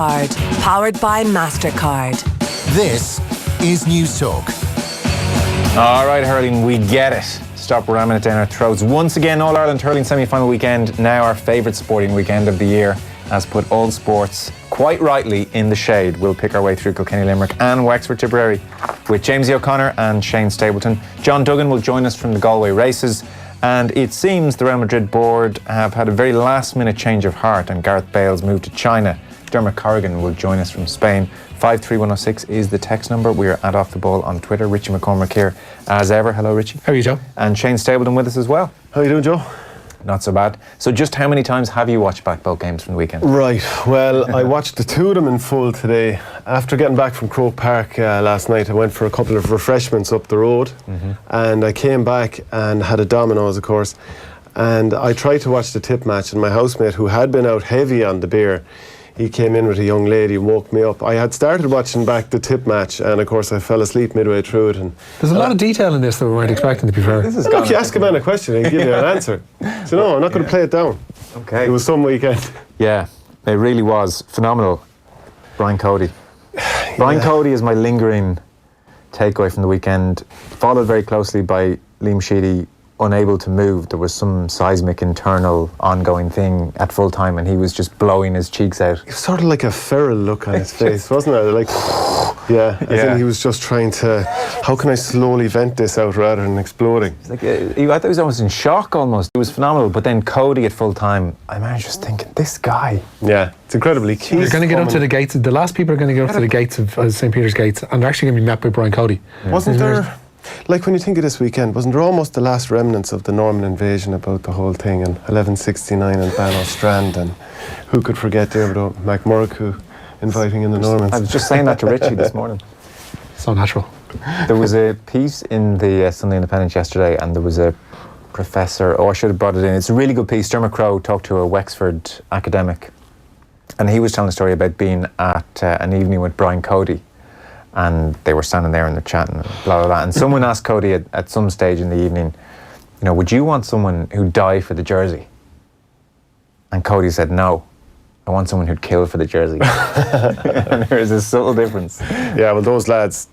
Powered by MasterCard. This is News Talk. All right, hurling, we get it. Stop ramming it down our throats. Once again, All-Ireland hurling semi-final weekend, now our favourite sporting weekend of the year, has put all sports quite rightly in the shade. We'll pick our way through Kilkenny, Limerick and Wexford Tipperary with Rory OConnor and Shane Stapleton. John Duggan will join us from the Galway Races, and it seems the Real Madrid board have had a very last-minute change of heart and Gareth Bale's moved to China. Dermot Corrigan will join us from Spain. 53106 is the text number. We are at Off the Ball on Twitter. Richie McCormack here as ever. Hello, Richie. How are you, Joe? And Shane Stapleton with us as well. How are you doing, Joe? Not so bad. So just how many times have you watched back both games from the weekend? Right, well, I watched the two of them in full today. After getting back from Croke Park last night, I went for a couple of refreshments up the road, and I came back and had a Domino's, of course, and I tried to watch the tip match, and my housemate, who had been out heavy on the beer, he came in with a young lady and woke me up. I had started watching back the tip match, and of course I fell asleep midway through it. And there's a lot of detail in this that we weren't expecting, to be fair. Look, you ask a man a question and give you an answer. So no, I'm not going to play it down. Okay. It was some weekend. Yeah, it really was phenomenal. Brian Cody. Brian Cody is my lingering takeaway from the weekend, followed very closely by Liam Sheedy, unable to move. There was some seismic internal ongoing thing at full time, and he was just blowing his cheeks out. It was sort of like a feral look on his face, wasn't it? Like, yeah, I think he was just trying to, how can I slowly vent this out rather than exploding? It's like, I thought he was almost in shock almost. It was phenomenal. But then Cody at full time, I was just thinking, this guy. Yeah, it's incredibly key. They're going to get up to the gates. The last people are going to get up to the gates of St. Peter's Gates, and they're actually going to be met by Brian Cody. Yeah. Wasn't there, like when you think of this weekend, wasn't there almost the last remnants of the Norman invasion about the whole thing in 1169 in Bannow Strand, and who could forget David McMurrough inviting in the Normans? I was just saying that to Richie this morning. So natural. There was a piece in the Sunday Independent yesterday, and there was a professor, I should have brought it in. It's a really good piece. Dermot Crowe talked to a Wexford academic, and he was telling a story about being at an evening with Brian Cody. And they were standing there and they're chatting and blah, blah, blah. And someone asked Cody at some stage in the evening, you know, would you want someone who'd die for the jersey? And Cody said, no, I want someone who'd kill for the jersey. And there is a subtle difference. Yeah, well, those lads,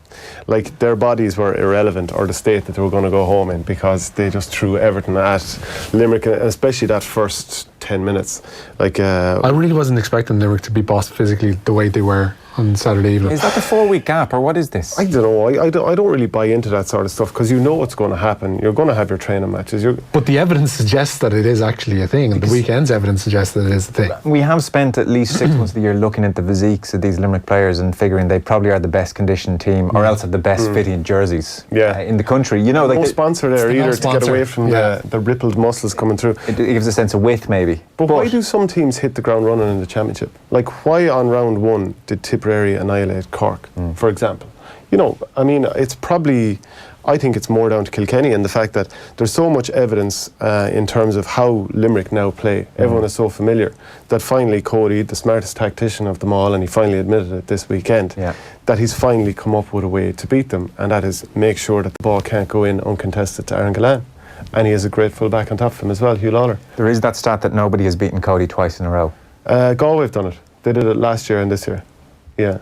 like, their bodies were irrelevant, or the state that they were going to go home in, because they just threw everything at Limerick, and especially that first 10 minutes. Like, I really wasn't expecting Limerick to be bossed physically the way they were on Saturday evening. Is that the 4-week gap, or what is this? I don't know. I don't really buy into that sort of stuff, because you know what's going to happen. You're going to have your training matches. But the evidence suggests that it is actually a thing, and the weekend's evidence suggests that it is a thing. We have spent at least 6 months of the year looking at the physiques of these Limerick players and figuring they probably are the best conditioned team, or else have the best fitting jerseys in the country. You know, like no sponsor there either to get away from the rippled muscles coming through. It gives a sense of width, maybe. But why do some teams hit the ground running in the championship? Like, why on round one did Tipperary annihilate Cork, for example? You know, I mean, it's probably, I think it's more down to Kilkenny and the fact that there's so much evidence in terms of how Limerick now play. Everyone is so familiar that finally Cody, the smartest tactician of them all, and he finally admitted it this weekend, that he's finally come up with a way to beat them, and that is make sure that the ball can't go in uncontested to Aaron Gillane. And he has a great full back on top of him as well, Hugh Lawler. There is that stat that nobody has beaten Cody twice in a row. Galway have done it. They did it last year and this year. Yeah.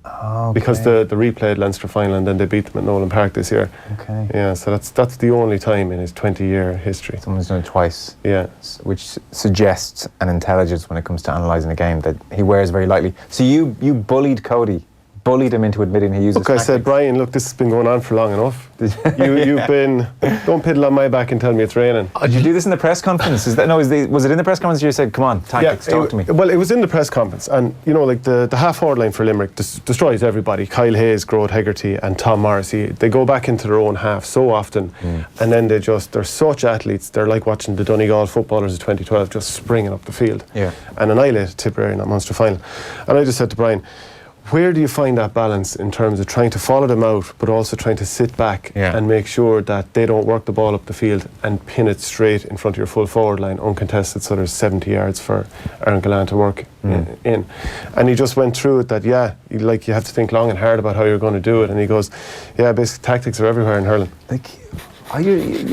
Okay. Because the replay at Leinster final, and then they beat them at Nolan Park this year. Okay. Yeah, so that's the only time in his 20-year history. Someone's done it twice. Yeah. Which suggests an intelligence when it comes to analysing a game that he wears very lightly. So you bullied Cody, bullied him into admitting he uses Look, I said, Brian, look, this has been going on for long enough. You've been, don't piddle on my back and tell me it's raining. Did you do this in the press conference? Was it in the press conference you said, come on, tactics, talk to me? Well, it was in the press conference, and you know, like the half-forward line for Limerick destroys everybody. Kyle Hayes, Grode Hegarty and Tom Morrissey, they go back into their own half so often, and then they're such athletes. They're like watching the Donegal footballers of 2012 just springing up the field and annihilate Tipperary in that Munster final. And I just said to Brian, where do you find that balance in terms of trying to follow them out, but also trying to sit back and make sure that they don't work the ball up the field and pin it straight in front of your full forward line, uncontested, so there's 70 yards for Aaron Gillane to work in. And he just went through it that, you have to think long and hard about how you're going to do it. And he goes, basically tactics are everywhere in hurling. Like,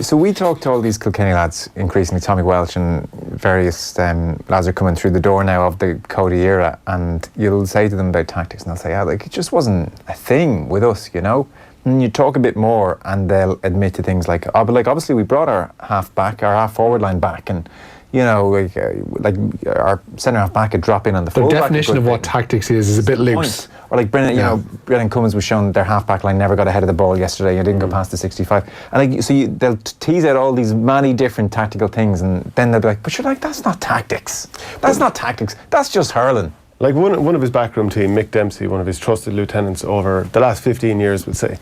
So we talked to all these Kilkenny lads, increasingly Tommy Welch and various lads are coming through the door now of the Cody era, and you'll say to them about tactics and they'll say, it just wasn't a thing with us, And you talk a bit more and they'll admit to things like, obviously we brought our half forward line back, and like our centre half back could drop in on the full back. The definition of what tactics is a bit loose. Or like Brennan Cummins was shown their half back line never got ahead of the ball yesterday and didn't go past the 65. And they'll tease out all these many different tactical things, and then they'll be like, but you're like, that's not tactics. That's not tactics. That's just hurling. Like one of his backroom team, Mick Dempsey, one of his trusted lieutenants over the last 15 years, would say,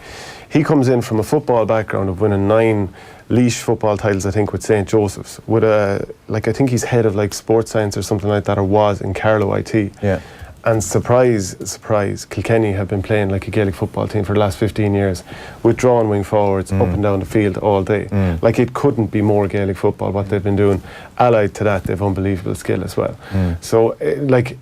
he comes in from a football background of winning 9 Laois football titles, I think, with St. Joseph's, with I think he's head of like sports science or something like that, or was in Carlow IT. Yeah. And surprise, Kilkenny have been playing like a Gaelic football team for the last 15 years, with drawn wing forwards up and down the field all day. Like, it couldn't be more Gaelic football what they've been doing. Allied to that, they've unbelievable skill as well. So the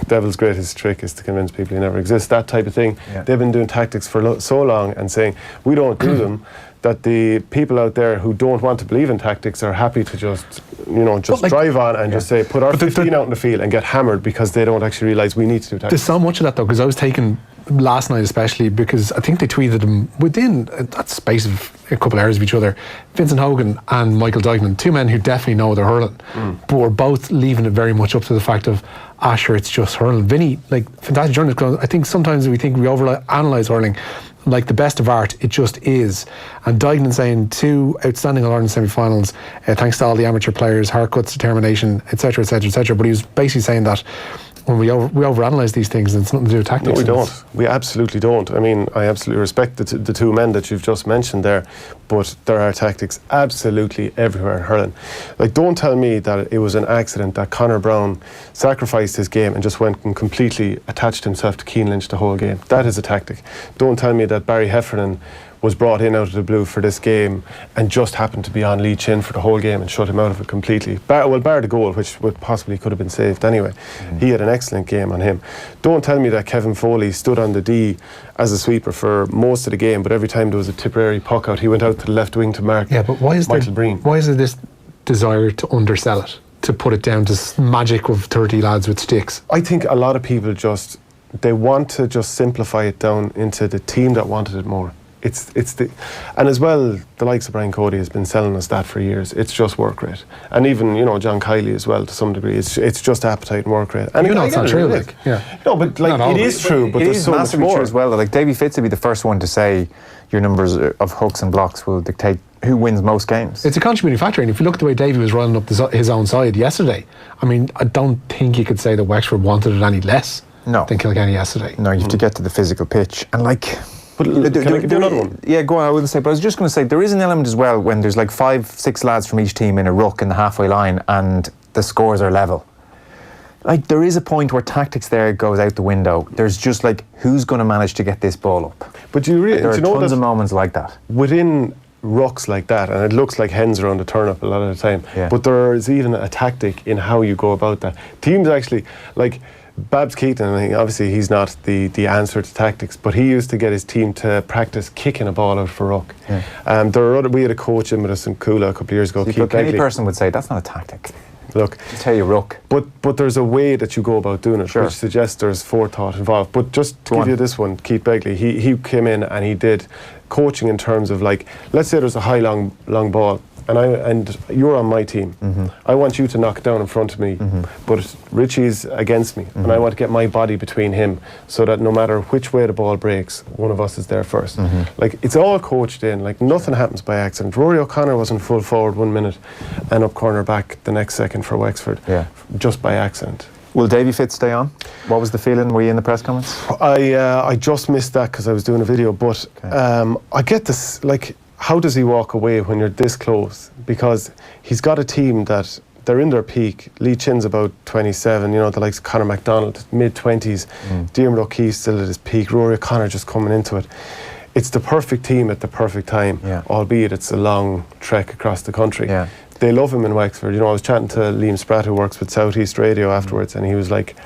devil's greatest trick is to convince people he never exists, that type of thing. Yeah. They've been doing tactics for so long and saying we don't do them, that the people out there who don't want to believe in tactics are happy to just drive on and just say put our 15 out in the field and get hammered, because they don't actually realise we need to do tactics. There's so much of that though, because I was taken last night especially, because I think they tweeted them within that space of a couple of hours of each other, Vincent Hogan and Michael Dykeman, 2 men who definitely know they're hurling, but were both leaving it very much up to the fact of, sure, it's just hurling. Vinny, like, fantastic journalist, I think sometimes we think we overanalyse hurling. Like the best of art, it just is. And Dykeman saying 2 outstanding All-Ireland semi-finals, thanks to all the amateur players, hard-cuts, determination, etc., etc., etc. But he was basically saying that when we overanalyse these things, and it's nothing to do with tactics. No, we don't. We absolutely don't. I mean, I absolutely respect the 2 men that you've just mentioned there, but there are tactics absolutely everywhere in hurling. Like, don't tell me that it was an accident that Conor Brown sacrificed his game and just went and completely attached himself to Keane Lynch the whole game. That is a tactic. Don't tell me that Barry Heffernan was brought in out of the blue for this game and just happened to be on Lee Chin for the whole game and shut him out of it completely. Bar the goal, which possibly could have been saved anyway. He had an excellent game on him. Don't tell me that Kevin Foley stood on the D as a sweeper for most of the game, but every time there was a Tipperary puck out, he went out to the left wing to mark Michael Breen. Why is there this desire to undersell it, to put it down to magic of 30 lads with sticks? I think a lot of people they want to just simplify it down into the team that wanted it more. And as well, the likes of Brian Cody has been selling us that for years. It's just work rate, and even John Kiley as well to some degree. It's just appetite and work rate. And it's not true. No, but it is true. But there's so much more true as well. Like Davy Fitz would be the first one to say your numbers of hooks and blocks will dictate who wins most games. It's a contributing factor, and if you look at the way Davy was rolling up his own side yesterday, I mean, I don't think you could say that Wexford wanted it any less than Kilkenny yesterday. No, you have to get to the physical pitch, and like. But can I do another one? Yeah, go on. I wouldn't say, but I was just going to say there is an element as well when there's like 5-6 lads from each team in a ruck in the halfway line and the scores are level. Like, there is a point where tactics there goes out the window. There's just like, who's going to manage to get this ball up? But there are tons of moments like that within rucks like that, and it looks like hens around the turnip a lot of the time. Yeah. But there is even a tactic in how you go about that. Teams actually like. Babs Keaton, I think, obviously he's not the answer to tactics, but he used to get his team to practice kicking a ball out for ruck. Yeah. We had a coach in with us in Coola a couple of years ago. Any person would say that's not a tactic. Look, I tell you, ruck. But there's a way that you go about doing it, which suggests there's forethought involved. But just to give you this one, Keith Begley, he came in and he did coaching in terms of, like, let's say there's a high long ball. And you're on my team. I want you to knock it down in front of me, but Richie's against me, and I want to get my body between him, so that no matter which way the ball breaks, one of us is there first. Like, it's all coached in. Like, nothing happens by accident. Rory OConnor was in full forward 1 minute and up corner back the next second for Wexford, just by accident. Will Davy Fitz stay on? What was the feeling? Were you in the press comments? I just missed that because I was doing a video, but I get this, like, how does he walk away when you're this close? Because he's got a team that they're in their peak. Lee Chin's about 27, the likes of Conor MacDonald, mid-20s. Diarmuid O'Keefe still at his peak. Rory OConnor just coming into it. It's the perfect team at the perfect time, albeit it's a long trek across the country. Yeah. They love him in Wexford. I was chatting to Liam Spratt, who works with South East Radio afterwards, and he was like,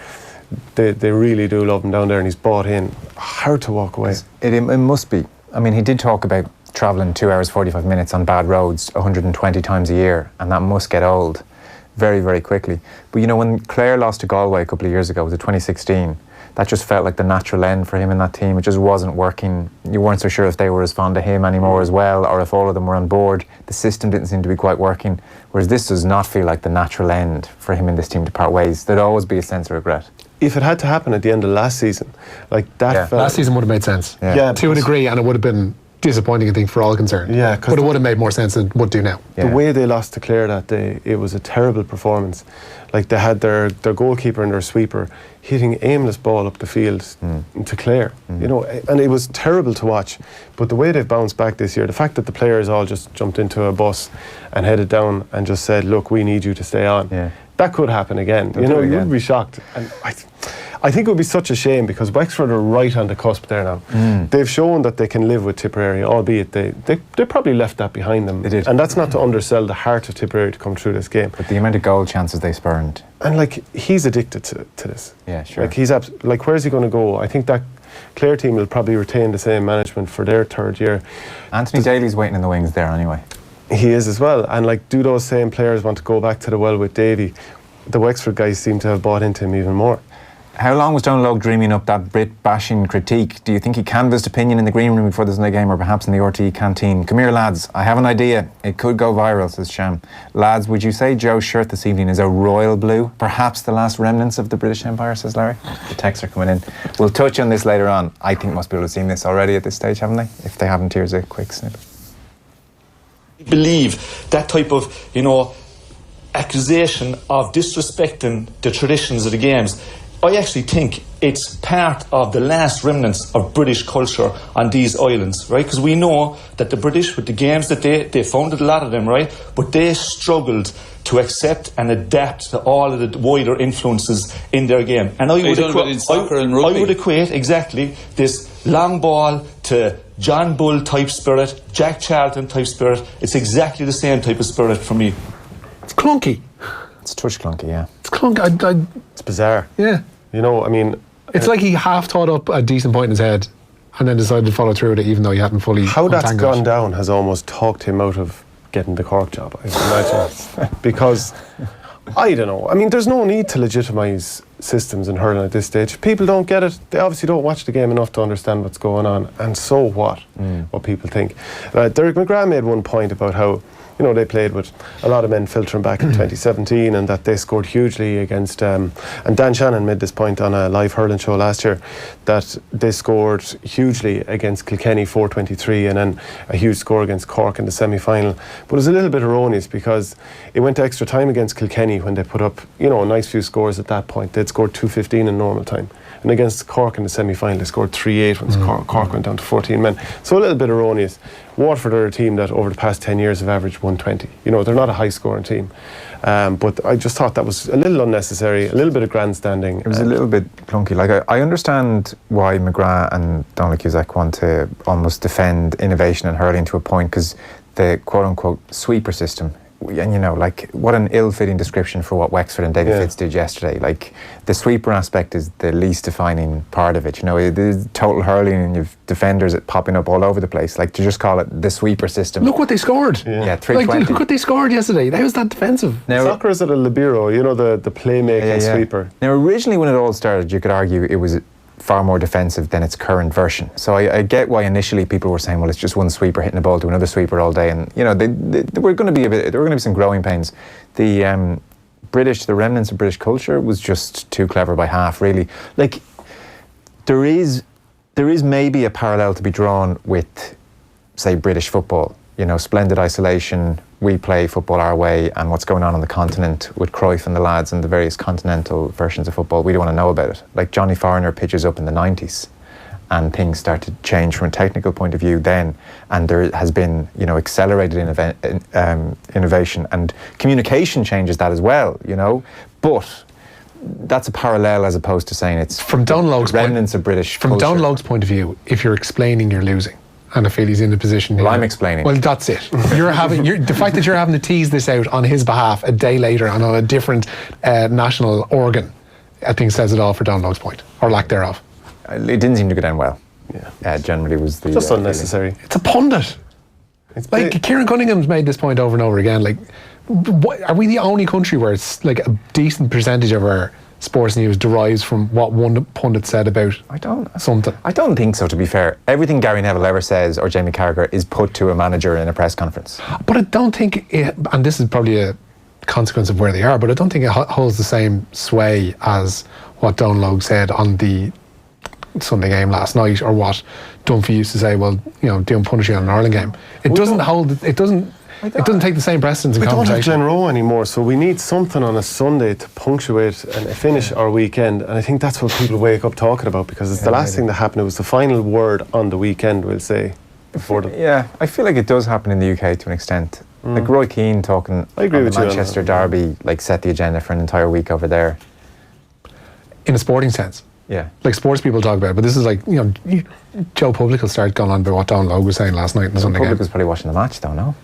they really do love him down there, and he's bought in. Hard to walk away. It must be. I mean, he did talk about travelling 2 hours 45 minutes on bad roads 120 times a year, and that must get old very, very quickly. But you know, when Clare lost to Galway a couple of years ago, was it 2016? That just felt like the natural end for him in that team. It just wasn't working. You weren't so sure if they were as fond of him anymore as well, or if all of them were on board. The system didn't seem to be quite working. Whereas this does not feel like the natural end for him in this team to part ways. There'd always be a sense of regret. If it had to happen at the end of last season, like that, Yeah. felt, Last season would have made sense. Yeah, To a degree, and it would have been disappointing, I think, for all concerned. Yeah, 'cause but it would have made more sense than it would do now. Yeah. the way they lost to Clare that day, it was a terrible performance. Like they had their goalkeeper and their sweeper hitting aimless ball up the field to Clare, you know, and it was terrible to watch. But the way they've bounced back this year, the fact that the players all just jumped into a bus and headed down and just said, "Look, we need you to stay on." Yeah. That could happen again. They'll you do know, it again. you'd be shocked. And I think it would be such a shame because Wexford are right on the cusp there now. They've shown that they can live with Tipperary, albeit they probably left that behind them. They did. And that's not to undersell the heart of Tipperary to come through this game. But the amount of goal chances they spurned. And like he's addicted to this. Yeah, sure. Like he's like where's he going to go? I think that Clare team will probably retain the same management for their third year. Anthony Daly's waiting in the wings there anyway. He is as well. And like, do those same players want to go back to the well with Davy? The Wexford guys seem to have bought into him even more. How long was Donal Logue dreaming up that Brit-bashing critique? Do you think he canvassed opinion in the green room before the Sunday game, or perhaps in the RTE canteen? Come here, lads. I have an idea. It could go viral, says Sham. Lads, would you say Joe's shirt this evening is a royal blue? Perhaps the last remnants of the British Empire, says Larry. The texts are coming in. We'll touch on this later on. I think most people have seen this already at this stage, haven't they? If they haven't, here's a quick snippet. Believe that type of, accusation of disrespecting the traditions of the games. I actually think it's part of the last remnants of British culture on these islands, right? Because we know that the British, with the games that they founded a lot of them, right? But they struggled to accept and adapt to all of the wider influences in their game. And I would equate exactly this long ball to John Bull type spirit, Jack Charlton type spirit. It's exactly the same type of spirit for me. It's clunky. It's a touch clunky, yeah. It's clunky. It's bizarre. Yeah. You know, I mean... It's like he half thought up a decent point in his head and then decided to follow through with it even though he hadn't fully How that's untangled gone it. down has almost talked him out of getting the Cork job, I imagine. Because, I don't know. I mean, there's no need to legitimise systems in hurling at this stage. People don't get it. They obviously don't watch the game enough to understand what's going on. And so what people think. Derek McGrath made one point about how, they played with a lot of men filtering back in 2017 and that they scored hugely against... and Dan Shannon made this point on a live hurling show last year, that they scored hugely against Kilkenny 4-23 and then a huge score against Cork in the semi-final. But it was a little bit erroneous because it went to extra time against Kilkenny when they put up, a nice few scores at that point. They'd scored 2-15 in normal time. And against Cork in the semi-final, they scored 3-8 when Cork went down to 14 men. So a little bit erroneous. Waterford are a team that over the past 10 years have averaged 120. They're not a high-scoring team. But I just thought that was a little unnecessary, a little bit of grandstanding. It was a little bit clunky. Like, I understand why McGrath and Donald Cusack want to almost defend innovation and hurling to a point, because the quote-unquote sweeper system, and what an ill-fitting description for what Wexford and David Fitz did yesterday. Like, the sweeper aspect is the least defining part of it. It is total hurling and you've defenders popping up all over the place. Like, to just call it the sweeper system. Look what they scored. Yeah, 320. Look what they scored yesterday. How was that defensive? Now, Soccer is at a libero, the playmaking sweeper. Now, originally when it all started, you could argue it was far more defensive than its current version. So I get why initially people were saying, well, it's just one sweeper hitting a ball to another sweeper all day, and there were going to be some growing pains. The remnants of British culture was just too clever by half, really. Like, there is maybe a parallel to be drawn with, say, British football. Splendid isolation, we play football our way, and what's going on the continent with Cruyff and the lads and the various continental versions of football, we don't want to know about it. Like, Johnny Foreigner pitches up in the 90s and things start to change from a technical point of view then, and there has been, accelerated innovation, and communication changes that as well, but that's a parallel as opposed to saying it's from Donal remnants of British From culture. Donal Logue's point of view, if you're explaining, you're losing. And I feel he's in the position. Well, I'm explaining. Well, that's it. The fact that you're having to tease this out on his behalf a day later and on a different national organ, I think says it all for Donal Logue's point, or lack thereof. It didn't seem to go down well. Yeah. Generally was the... Just unnecessary. It's a pundit. Like, Kieran Cunningham's made this point over and over again. Like, are we the only country where it's like a decent percentage of our sports news derives from what one pundit said about something? I don't think so, to be fair. Everything Gary Neville ever says or Jamie Carragher is put to a manager in a press conference. But I don't think it, and this is probably a consequence of where they are, but I don't think it holds the same sway as what Donal Logue said on the Sunday game last night, or what Dunphy used to say, well, you know, doing punishing on an Ireland game. It doesn't take the same precedence in we conversation. We don't have Glen Rowe anymore, so we need something on a Sunday to punctuate and finish our weekend, and I think that's what people wake up talking about, because it's the last thing that happened. It was the final word on the weekend, we'll say. Yeah, I feel like it does happen in the UK to an extent. Like Roy Keane talking I agree on with the you Manchester on that. derby, like set the agenda for an entire week over there. In a sporting sense. Yeah. Like sports people talk about it, but this is like, you know, Joe Public will start going on about what Donal Logue was saying last night in the Sunday Public game. was probably watching the match, though, no?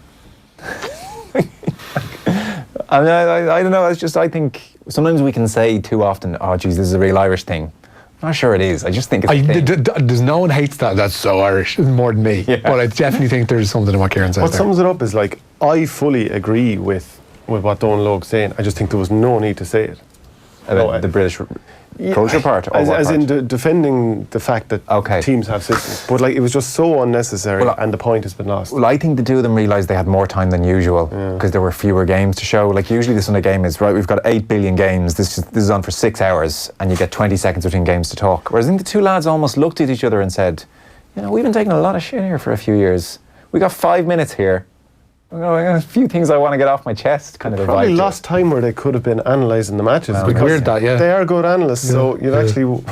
I don't know, it's just, I think sometimes we can say too often, oh geez, this is a real Irish thing. I'm not sure it is. I just think it's a thing. There's no one hates that. That's so Irish, more than me. Yeah. But I definitely think there's something in what Kieran says What there. sums it up is, like, I fully agree with what Donal Logue's saying. I just think there was no need to say it. About the British culture part, or what as part? in defending the fact that teams have systems, but like it was just so unnecessary, and the point has been lost. Well, I think the two of them realised they had more time than usual because there were fewer games to show. Like usually the Sunday game is, right, we've got 8 billion games, this is on for 6 hours and you get 20 seconds between games to talk. Whereas I think the two lads almost looked at each other and said, you know, we've been taking a lot of shit here for a few years. We got 5 minutes here. I got a few things I want to get off my chest, kind of a Probably vibe to lost time where they could have been analysing the matches. Well, because weird that, yeah. they are good analysts, so you'd actually,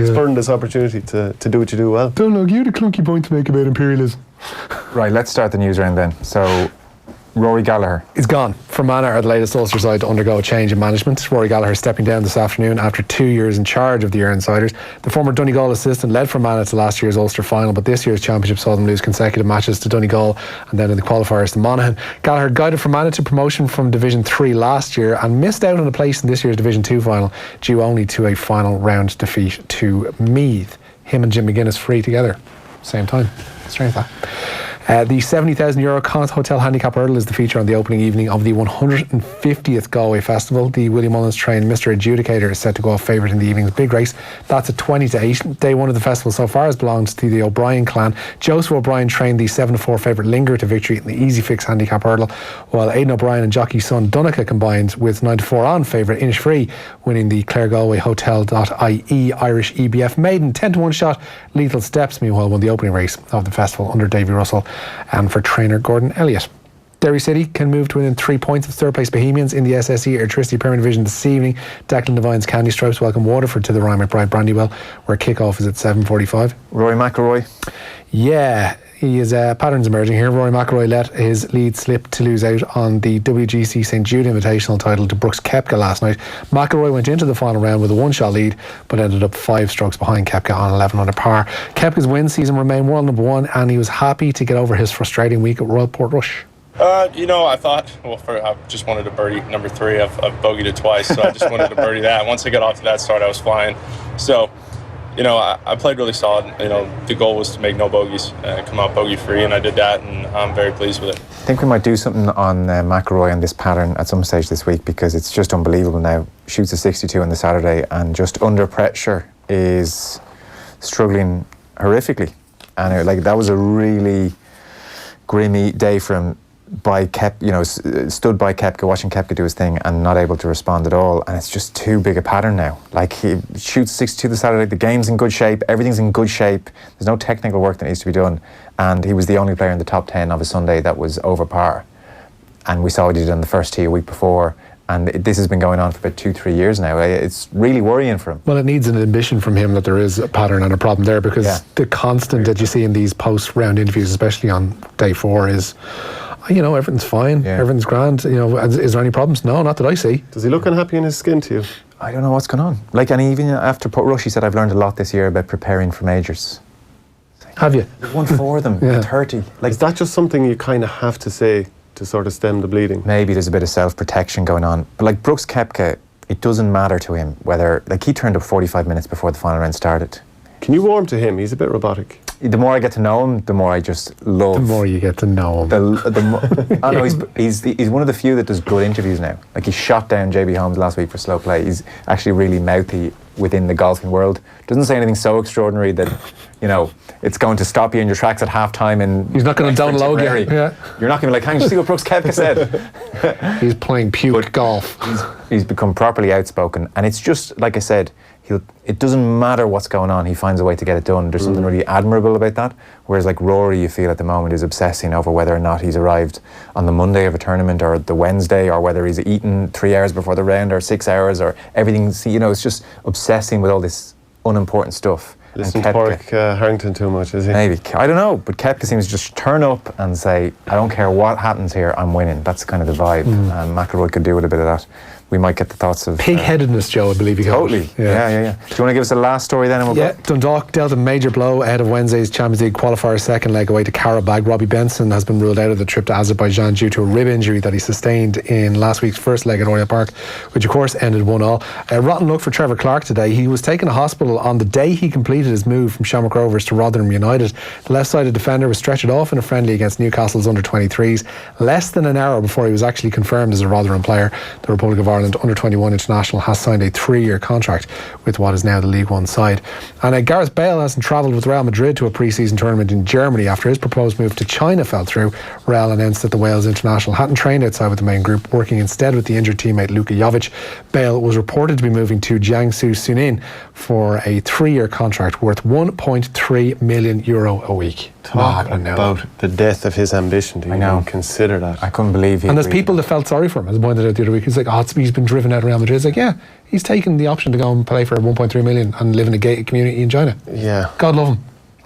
spurn this opportunity to do what you do well. Donal Logue, you had a clunky point to make about imperialism. Right, let's start the news round then. So, Rory Gallagher. He's gone. Fermanagh are the latest Ulster side to undergo a change in management. Rory Gallagher stepping down this afternoon after 2 years in charge of the Ironsiders. The former Donegal assistant led Fermanagh to last year's Ulster final, but this year's championship saw them lose consecutive matches to Donegal and then in the qualifiers to Monaghan. Gallagher guided Fermanagh to promotion from Division 3 last year and missed out on a place in this year's Division 2 final, due only to a final round defeat to Meath. Him and Jim McGuinness free together, same time. Strange that. The €70,000 Connaught Hotel Handicap Hurdle is the feature on the opening evening of the 150th Galway Festival. The William Mullins trained Mr. Adjudicator is set to go off favourite in the evening's big race. That's at 20-8. Day one of the festival so far has belonged to the O'Brien clan. Joseph O'Brien trained the 7-4 favourite Linger to victory in the Easy Fix Handicap Hurdle, while Aidan O'Brien and jockey's son Donica combined with 9-4 on favourite Innisfree, winning the Clare Galway Hotel.ie Irish EBF Maiden 10-1 shot. Lethal Steps, meanwhile, won the opening race of the festival under Davy Russell and for trainer Gordon Elliott. Derry City can move to within 3 points of third place Bohemians in the SSE Electricity Premier Division this evening. Declan Devine's Candy Stripes welcome Waterford to the Ryan McBride Brandywell, where kick-off is at 7:45. Rory McIlroy. Yeah, he is patterns emerging here. Rory McIlroy let his lead slip to lose out on the WGC St Jude Invitational title to Brooks Koepka last night. McIlroy went into the final round with a one-shot lead, but ended up 5 strokes behind Koepka on 11 under par. Koepka's win season remained world number 1, and he was happy to get over his frustrating week at Royal Portrush. I thought, I just wanted to birdie number 3. I've bogeyed it twice, so I just wanted to birdie that. Once I got off to that start, I was fine. So, I played really solid. The goal was to make no bogeys, come out bogey free, and I did that, and I'm very pleased with it. I think we might do something on McIlroy on this pattern at some stage this week, because it's just unbelievable now. Shoots a 62 on the Saturday and just under pressure is struggling horrifically. And that was a really grimmy day for him. Stood by Koepka, watching Koepka do his thing and not able to respond at all, and it's just too big a pattern now. Like, he shoots 62 the Saturday, the game's in good shape, everything's in good shape, there's no technical work that needs to be done, and he was the only player in the top 10 of a Sunday that was over par. And we saw what he did on the first tee a week before, and this has been going on for about 2-3 years now. It's really worrying for him. Well, it needs an admission from him that there is a pattern and a problem there, because the constant that you see in these post-round interviews, especially on day 4, is, everything's fine, everything's grand. Is there any problems? No, not that I see. Does he look unhappy in his skin to you? I don't know what's going on. And even after Portrush, he said, I've learned a lot this year about preparing for majors. Have you? You've won 4 of them at 30. Is that just something you kind of have to say to sort of stem the bleeding? Maybe there's a bit of self-protection going on. But Brooks Koepka, it doesn't matter to him whether, he turned up 45 minutes before the final round started. Can you warm to him? He's a bit robotic. The more I get to know him, the more I just love. The more you get to know him. I know he's one of the few that does good interviews now. Like he shot down JB Holmes last week for slow play. He's actually really mouthy within the golfing world. Doesn't say anything so extraordinary that, you know, it's going to stop you in your tracks at half time. And he's not going to download you. Yeah. You're not going to be like, hang on, you see what Brooks Koepka said? He's playing puke golf. He's become properly outspoken, and it's just like I said. It doesn't matter what's going on, he finds a way to get it done. There's something really admirable about that. Whereas like Rory, you feel at the moment, is obsessing over whether or not he's arrived on the Monday of a tournament or the Wednesday, or whether he's eaten 3 hours before the round or 6 hours, or everything. You know, it's just obsessing with all this unimportant stuff. Listen to Cork Harrington too much, is he? Maybe. I don't know. But Koepka seems to just turn up and say, I don't care what happens here, I'm winning. That's kind of the vibe. And McIlroy could do with a bit of that. We might get the thoughts of... Pig-headedness, Joe, I believe you call Totally. it. Yeah. Do you want to give us the last story then? And we'll go? Dundalk dealt a major blow ahead of Wednesday's Champions League qualifier second leg away to Karabag. Robbie Benson has been ruled out of the trip to Azerbaijan due to a rib injury that he sustained in last week's first leg at Oriel Park, which of course ended 1-1. Rotten luck for Trevor Clark today. He was taken to hospital on the day he completed his move from Shamrock Rovers to Rotherham United. The left-sided defender was stretchered off in a friendly against Newcastle's under-23s less than an hour before he was actually confirmed as a Rotherham player. The Republic of Ireland under-21 international has signed a 3-year contract with what is now the League One side. And Gareth Bale hasn't travelled with Real Madrid to a pre-season tournament in Germany after his proposed move to China fell through. Real announced that the Wales international hadn't trained outside with the main group, working instead with the injured teammate Luka Jovic. Bale was reported to be moving to Jiangsu Suning for a 3-year contract worth €1.3 million a week. Talk about the death of his ambition. Do you even consider that? I couldn't believe he... And there's people that felt sorry for him, as I pointed out the other week. He's like, he's been driven out of Real Madrid. It's like, yeah, he's taken the option to go and play for 1.3 million and live in a gated community in China. Yeah. God love him.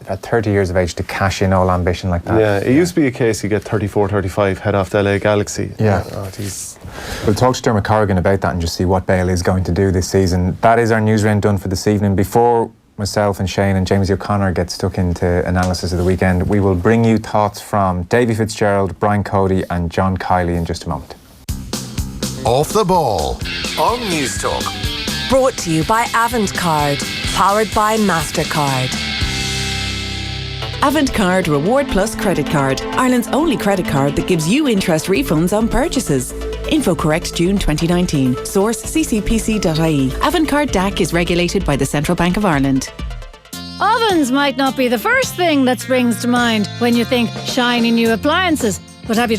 At 30 years of age to cash in all ambition like that. Yeah, it used to be a case you get 34, 35, head off to LA Galaxy. Yeah. We'll talk to Dermot Corrigan about that and just see what Bale is going to do this season. That is our news round done for this evening. Before myself and Shane and James O'Connor get stuck into analysis of the weekend, we will bring you thoughts from Davy Fitzgerald, Brian Cody and John Kiley in just a moment. Off the ball on News Talk. Brought to you by Avantcard, powered by MasterCard. Avantcard Reward Plus credit card, Ireland's only credit card that gives you interest refunds on purchases. Info correct June 2019. Source ccpc.ie. Avantcard DAC is regulated by the Central Bank of Ireland. Ovens might not be the first thing that springs to mind when you think shiny new appliances, but have you